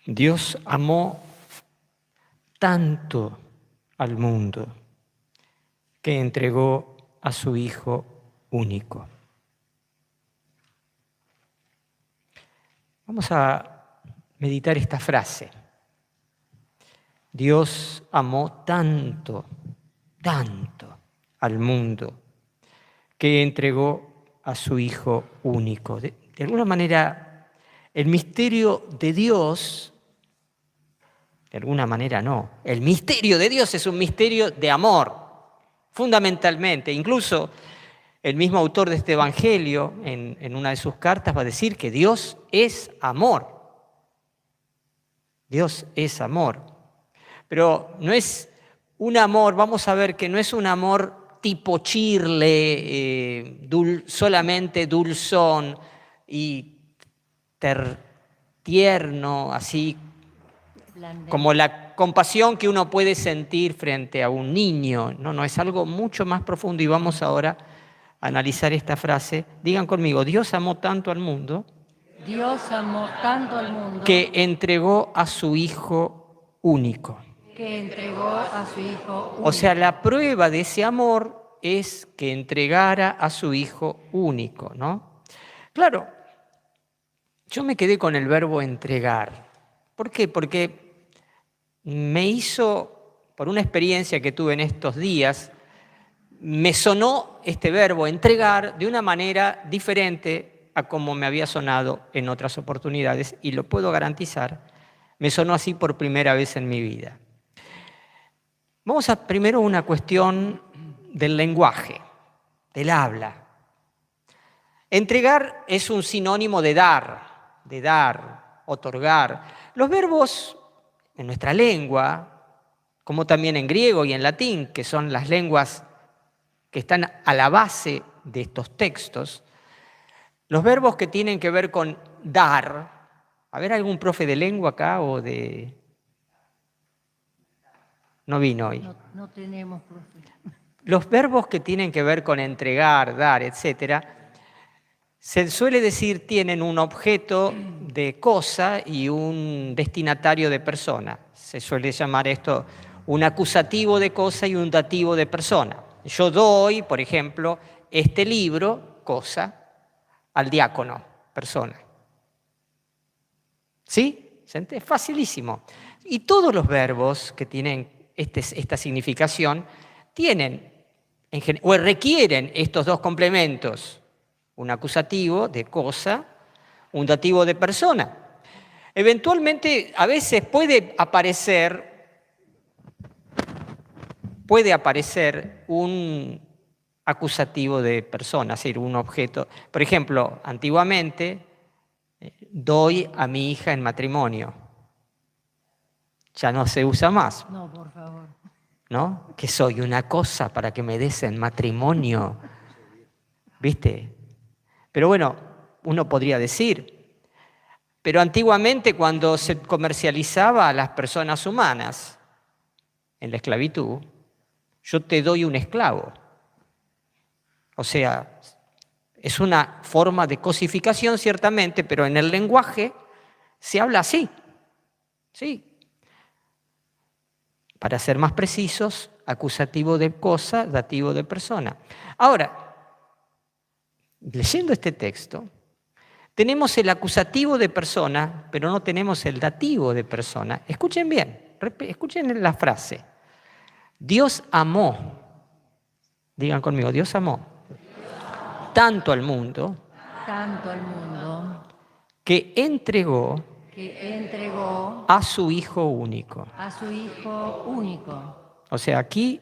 Dios amó tanto al mundo que entregó a su Hijo único. Vamos a meditar esta frase. Dios amó tanto, tanto al mundo que entregó a su Hijo único. De alguna manera, el misterio de Dios, de alguna manera no, el misterio de Dios es un misterio de amor, fundamentalmente. Incluso el mismo autor de este Evangelio, en una de sus cartas, va a decir que Dios es amor. Dios es amor. Pero no es un amor, vamos a ver que no es un amor tipo chirle, solamente dulzón y tierno, así como la compasión que uno puede sentir frente a un niño. No, es algo mucho más profundo y vamos ahora a analizar esta frase. Digan conmigo, Dios amó tanto al mundo. Dios amó tanto al mundo que entregó a su Hijo único. Que entregó a su Hijo único. O sea, la prueba de ese amor es que entregara a su Hijo único, ¿no? Claro, yo me quedé con el verbo entregar. ¿Por qué? Porque me hizo, por una experiencia que tuve en estos días, me sonó este verbo entregar de una manera diferente a como me había sonado en otras oportunidades, y lo puedo garantizar, me sonó así por primera vez en mi vida. Vamos a primero una cuestión del lenguaje, del habla. Entregar es un sinónimo de dar, otorgar. Los verbos en nuestra lengua, como también en griego y en latín, que son las lenguas que están a la base de estos textos, los verbos que tienen que ver con dar. ¿A ver algún profe de lengua acá o de...? No vino hoy. No tenemos profe. Los verbos que tienen que ver con entregar, dar, etcétera, se suele decir tienen un objeto de cosa y un destinatario de persona. Se suele llamar esto un acusativo de cosa y un dativo de persona. Yo doy, por ejemplo, este libro, cosa, al diácono, persona. ¿Sí? Es facilísimo. Y todos los verbos que tienen esta significación tienen o requieren estos dos complementos, un acusativo de cosa, un dativo de persona. Eventualmente, a veces puede aparecer un acusativo de persona, es decir, un objeto. Por ejemplo, antiguamente, doy a mi hija en matrimonio. Ya no se usa más. No, por favor. ¿No? Que soy una cosa para que me des en matrimonio. ¿Viste? Pero bueno, uno podría decir, pero antiguamente cuando se comercializaba a las personas humanas en la esclavitud, yo te doy un esclavo. O sea, es una forma de cosificación ciertamente, pero en el lenguaje se habla así. Sí. Para ser más precisos, acusativo de cosa, dativo de persona. Ahora, leyendo este texto, tenemos el acusativo de persona, pero no tenemos el dativo de persona. Escuchen bien, escuchen la frase. Dios amó, digan conmigo, Dios amó tanto al mundo que entregó a su Hijo único. A su Hijo único. O sea, aquí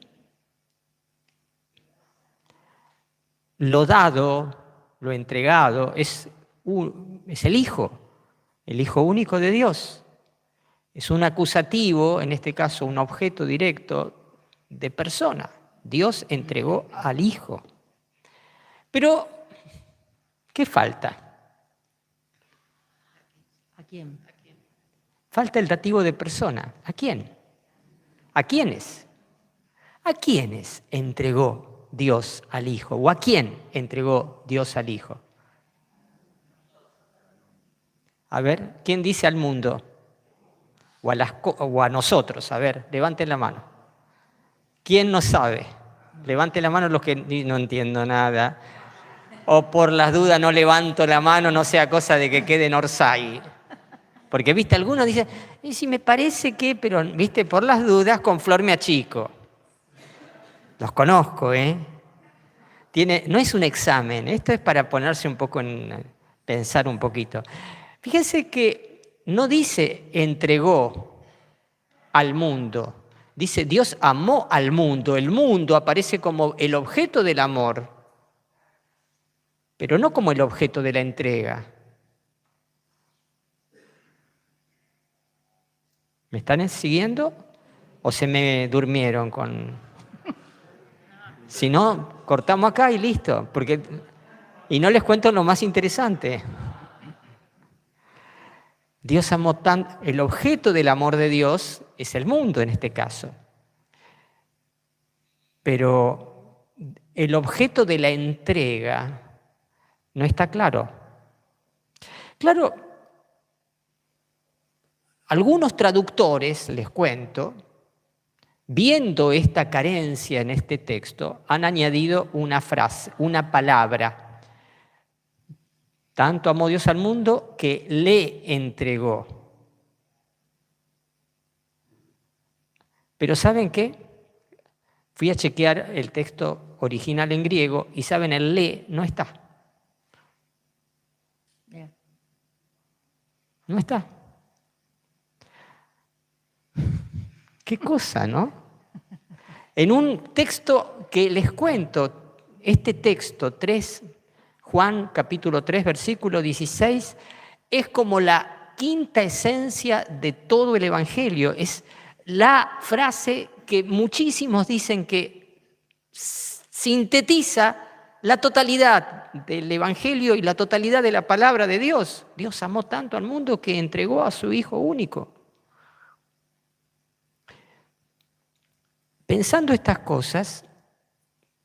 lo dado, lo entregado, es el Hijo único de Dios. Es un acusativo, en este caso un objeto directo de persona. Dios entregó al Hijo. Pero, ¿qué falta? ¿A quién? Falta el dativo de persona. ¿A quién? ¿A quiénes? ¿A quiénes entregó Dios al Hijo? ¿O a quién entregó Dios al Hijo? A ver, ¿quién dice al mundo? o a nosotros. A ver, levanten la mano. ¿Quién no sabe? Levanten la mano los que no entiendo nada. O por las dudas no levanto la mano, no sea cosa de que quede en Orsay. Porque, viste, algunos dicen, y si me parece que, pero, viste, por las dudas, con flor me achico. Los conozco, ¿eh? No es un examen, esto es para ponerse un poco pensar un poquito. Fíjense que no dice entregó al mundo, dice Dios amó al mundo. El mundo aparece como el objeto del amor, pero no como el objeto de la entrega. ¿Me están siguiendo? ¿O se me durmieron con...? Si no, cortamos acá y listo. Y no les cuento lo más interesante. Dios amó tanto, el objeto del amor de Dios es el mundo en este caso. Pero el objeto de la entrega no está claro. Claro, algunos traductores, les cuento, viendo esta carencia en este texto, han añadido una frase, una palabra. Tanto amó Dios al mundo que le entregó. Pero ¿saben qué? Fui a chequear el texto original en griego y ¿saben? El le no está. No está. Qué cosa, ¿no? En un texto que les cuento, este texto 3, Juan capítulo 3, versículo 16, es como la quinta esencia de todo el Evangelio. Es la frase que muchísimos dicen que sintetiza la totalidad del Evangelio y la totalidad de la palabra de Dios. Dios amó tanto al mundo que entregó a su Hijo único. Pensando estas cosas,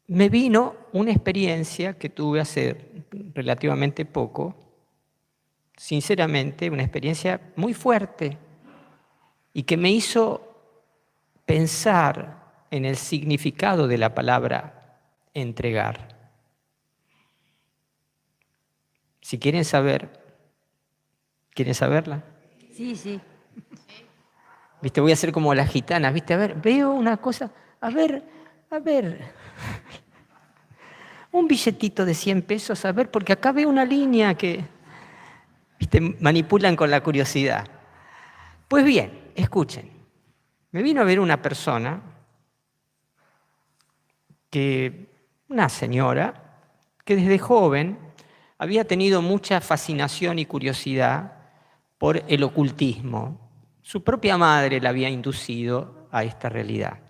me vino una experiencia que tuve hace relativamente poco, sinceramente, una experiencia muy fuerte y que me hizo pensar en el significado de la palabra entregar. Si quieren saber, ¿quieren saberla? Sí, sí. Viste, voy a hacer como las gitanas, viste, a ver, veo una cosa, a ver, un billetito de 100 pesos, a ver, porque acá veo una línea que, viste, manipulan con la curiosidad. Pues bien, escuchen, me vino a ver una persona, una señora, que desde joven había tenido mucha fascinación y curiosidad por el ocultismo. Su propia madre la había inducido a esta realidad,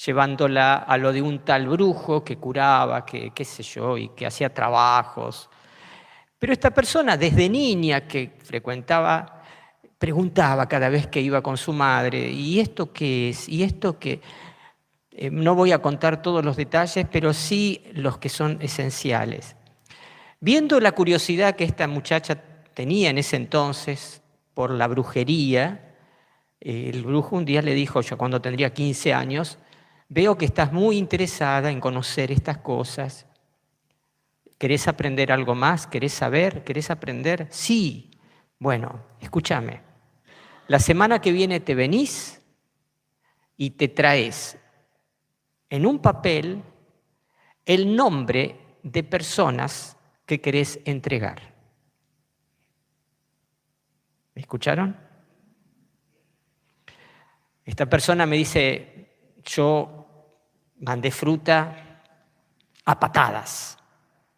llevándola a lo de un tal brujo que curaba, que qué sé yo, y que hacía trabajos. Pero esta persona, desde niña que frecuentaba, preguntaba cada vez que iba con su madre, ¿y esto qué es? ¿Y esto qué? No voy a contar todos los detalles, pero sí los que son esenciales. Viendo la curiosidad que esta muchacha tenía en ese entonces por la brujería, el brujo un día le dijo, yo cuando tendría 15 años, veo que estás muy interesada en conocer estas cosas. ¿Querés aprender algo más? ¿Querés saber? ¿Querés aprender? Sí. Bueno, escúchame. La semana que viene te venís y te traes en un papel el nombre de personas que querés entregar. ¿Me escucharon? Esta persona me dice, yo mandé fruta a patadas.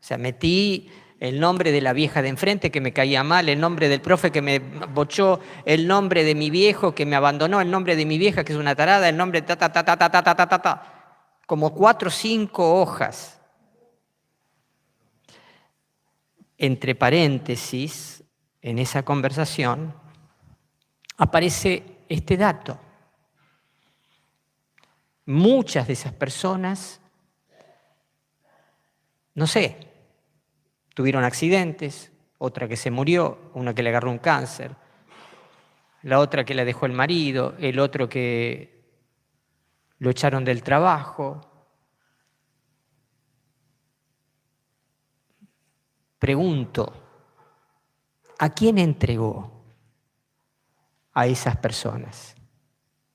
O sea, metí el nombre de la vieja de enfrente que me caía mal, el nombre del profe que me bochó, el nombre de mi viejo que me abandonó, el nombre de mi vieja que es una tarada, el nombre ta. Como 4 o 5 hojas. Entre paréntesis, en esa conversación, aparece este dato. Muchas de esas personas, no sé, tuvieron accidentes, otra que se murió, una que le agarró un cáncer. la otra que la dejó el marido, el otro que lo echaron del trabajo. Pregunto, ¿a quién entregó a esas personas?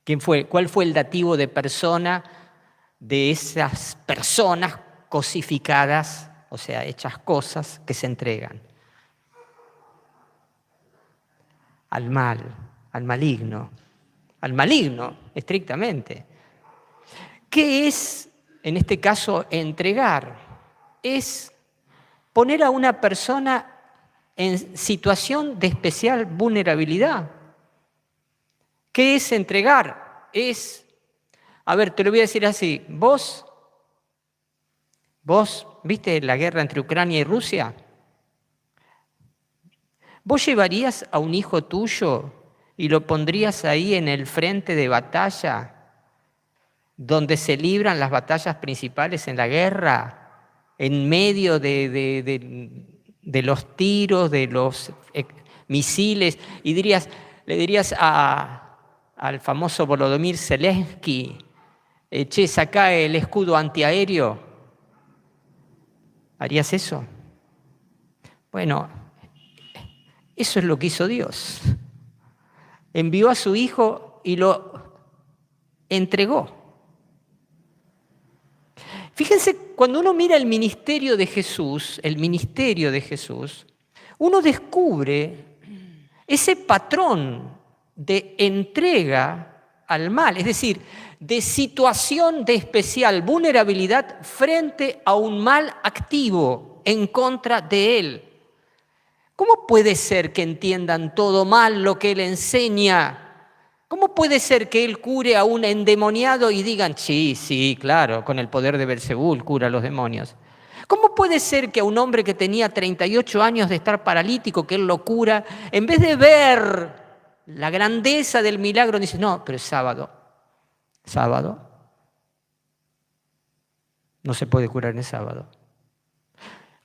¿Quién fue? ¿Cuál fue el dativo de persona de esas personas cosificadas, o sea, hechas cosas que se entregan? Al mal, al maligno, estrictamente. ¿Qué es, en este caso, entregar? Es poner a una persona en situación de especial vulnerabilidad. ¿Qué es entregar? A ver, te lo voy a decir así, vos, ¿viste la guerra entre Ucrania y Rusia? ¿Vos llevarías a un hijo tuyo y lo pondrías ahí en el frente de batalla, donde se libran las batallas principales en la guerra, en medio de los tiros, de los misiles, y le dirías al famoso Volodymyr Zelensky, che, sacá el escudo antiaéreo? ¿Harías eso? Bueno, eso es lo que hizo Dios. Envió a su Hijo y lo entregó. Fíjense, cuando uno mira el ministerio de Jesús, uno descubre ese patrón de entrega al mal, es decir, de situación de especial vulnerabilidad frente a un mal activo en contra de él. ¿Cómo puede ser que entiendan todo mal lo que él enseña? ¿Cómo puede ser que él cure a un endemoniado y digan, sí, claro, con el poder de Belzebul cura a los demonios? ¿Cómo puede ser que a un hombre que tenía 38 años de estar paralítico, que él lo cura, en vez de ver la grandeza del milagro, dice, no, pero es sábado, no se puede curar en el sábado?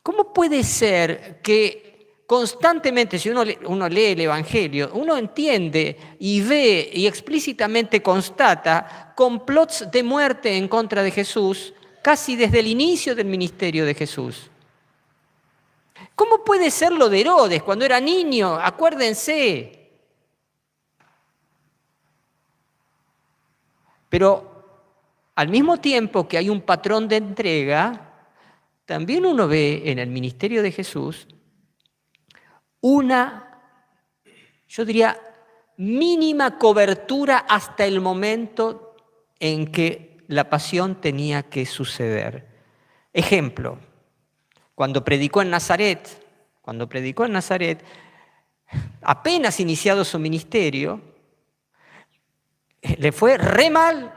¿Cómo puede ser que constantemente, si uno lee el Evangelio, uno entiende y ve y explícitamente constata complots de muerte en contra de Jesús casi desde el inicio del ministerio de Jesús? ¿Cómo puede ser lo de Herodes cuando era niño? Acuérdense. Pero al mismo tiempo que hay un patrón de entrega, también uno ve en el ministerio de Jesús una, yo diría, mínima cobertura hasta el momento en que la pasión tenía que suceder. Ejemplo, cuando predicó en Nazaret, apenas iniciado su ministerio, le fue re mal.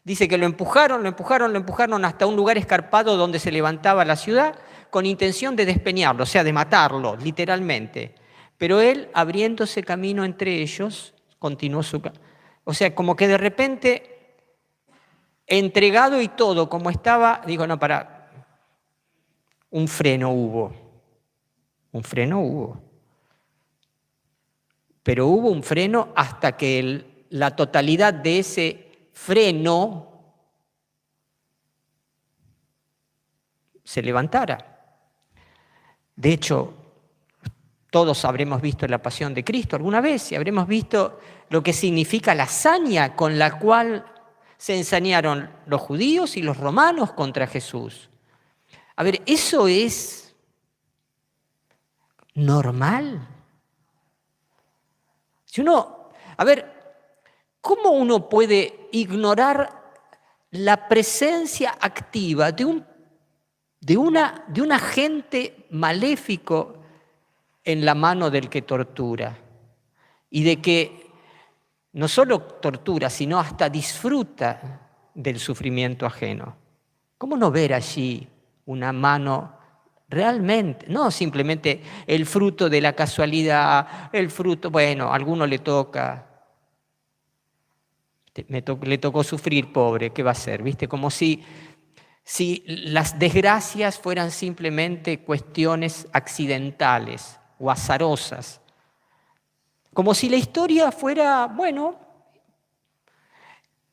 Dice que lo empujaron hasta un lugar escarpado donde se levantaba la ciudad con intención de despeñarlo, o sea, de matarlo, literalmente. Pero él, abriéndose camino entre ellos, continuó su camino. O sea, como que de repente, entregado y todo como estaba, digo, no, un freno hubo. Pero hubo un freno hasta que la totalidad de ese freno se levantara. De hecho, todos habremos visto la pasión de Cristo alguna vez y habremos visto lo que significa la hazaña con la cual se ensañaron los judíos y los romanos contra Jesús. A ver, ¿eso es normal? ¿Cómo uno puede ignorar la presencia activa de un agente maléfico en la mano del que tortura? Y de que no solo tortura, sino hasta disfruta del sufrimiento ajeno. ¿Cómo no ver allí una mano realmente, no simplemente el fruto de la casualidad, bueno, a alguno le toca, le tocó sufrir, pobre, ¿qué va a hacer? ¿Viste? Como si las desgracias fueran simplemente cuestiones accidentales o azarosas. Como si la historia fuera, bueno,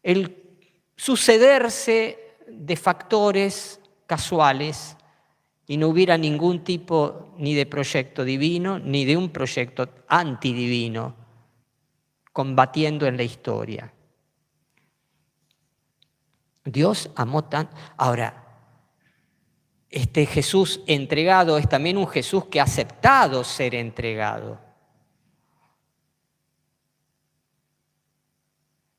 el sucederse de factores casuales y no hubiera ningún tipo ni de proyecto divino ni de un proyecto antidivino combatiendo en la historia. Dios amó tanto. Ahora, este Jesús entregado es también un Jesús que ha aceptado ser entregado.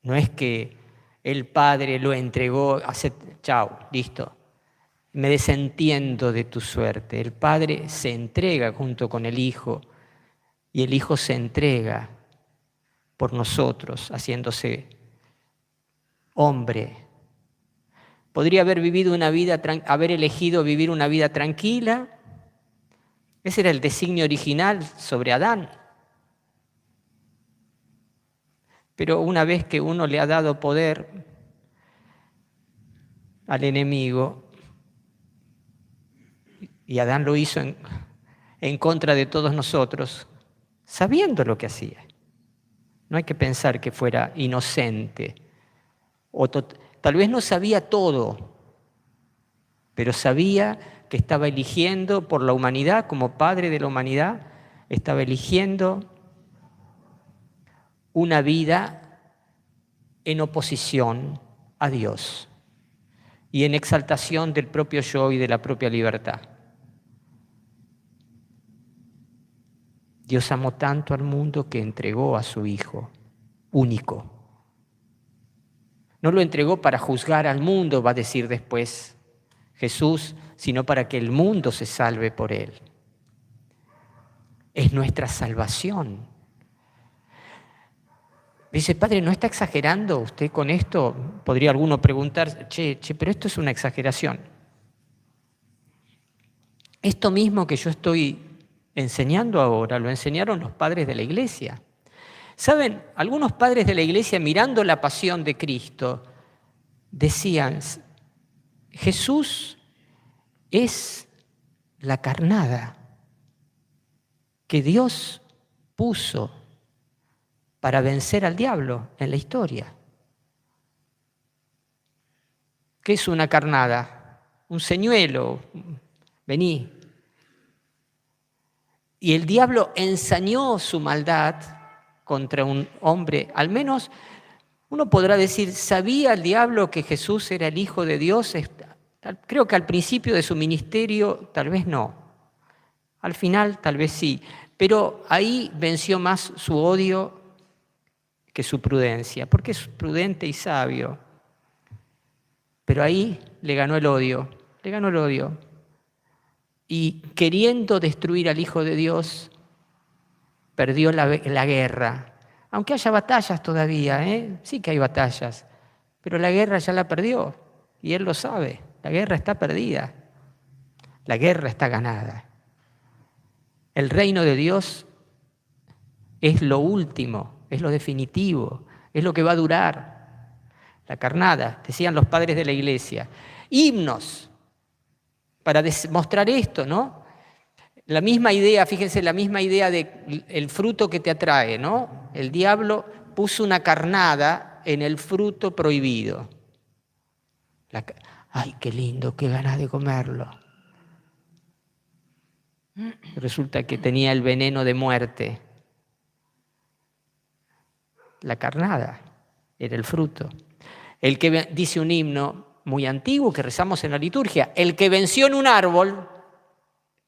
No es que el Padre lo entregó, chao, listo, me desentiendo de tu suerte. El Padre se entrega junto con el Hijo y el Hijo se entrega por nosotros, haciéndose hombre. Podría haber haber elegido vivir una vida tranquila. Ese era el designio original sobre Adán. Pero una vez que uno le ha dado poder al enemigo, y Adán lo hizo en contra de todos nosotros, sabiendo lo que hacía. No hay que pensar que fuera inocente. Tal vez no sabía todo, pero sabía que estaba eligiendo por la humanidad, como padre de la humanidad, estaba eligiendo una vida en oposición a Dios y en exaltación del propio yo y de la propia libertad. Dios amó tanto al mundo que entregó a su Hijo único. No lo entregó para juzgar al mundo, va a decir después Jesús, sino para que el mundo se salve por él. Es nuestra salvación. Dice, Padre, ¿no está exagerando usted con esto? Podría alguno preguntar, pero esto es una exageración. Esto mismo que yo estoy enseñando ahora, lo enseñaron los padres de la Iglesia. ¿Saben? Algunos padres de la Iglesia, mirando la pasión de Cristo, decían, Jesús es la carnada que Dios puso para vencer al diablo en la historia. ¿Qué es una carnada? Un señuelo. Vení. Y el diablo ensañó su maldad contra un hombre. Al menos uno podrá decir, ¿sabía el diablo que Jesús era el Hijo de Dios? Creo que al principio de su ministerio tal vez no. Al final tal vez sí. Pero ahí venció más su odio que su prudencia, porque es prudente y sabio. Pero ahí le ganó el odio. Y queriendo destruir al Hijo de Dios, perdió la guerra. Aunque haya batallas todavía, sí que hay batallas, pero la guerra ya la perdió y él lo sabe. La guerra está perdida, la guerra está ganada. El reino de Dios es lo último, es lo definitivo, es lo que va a durar. La carnada, decían los padres de la Iglesia. Himnos para demostrar esto, ¿no? La misma idea, fíjense, la misma idea del fruto que te atrae, ¿no? El diablo puso una carnada en el fruto prohibido. ¡Ay, qué lindo, qué ganas de comerlo! Resulta que tenía el veneno de muerte. La carnada era el fruto. El que dice un himno muy antiguo que rezamos en la liturgia, el que venció en un árbol,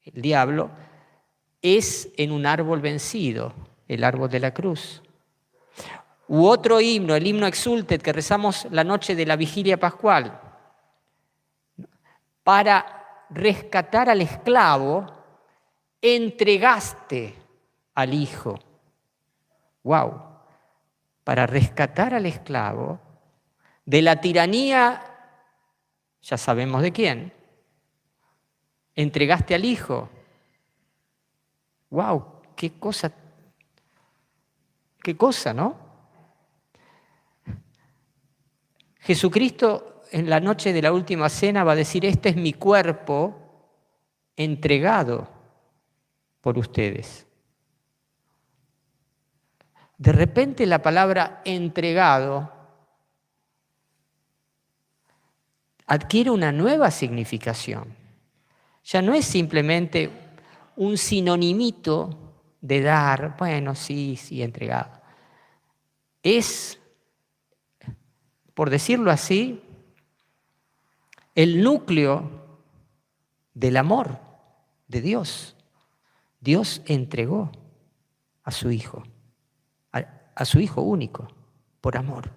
el diablo, es en un árbol vencido, el árbol de la cruz. U otro himno, el himno Exultet, que rezamos la noche de la vigilia pascual, para rescatar al esclavo, entregaste al hijo. ¡Wow! Para rescatar al esclavo de la tiranía, ya sabemos de quién, entregaste al hijo. ¡Wow! ¡Qué cosa, ¿no? Jesucristo en la noche de la última cena va a decir, este es mi cuerpo entregado por ustedes. de repente la palabra entregado adquiere una nueva significación. Ya no es simplemente un sinonimito de dar, bueno, sí, entregado. Es, por decirlo así, el núcleo del amor de Dios. Dios entregó a su Hijo único, por amor.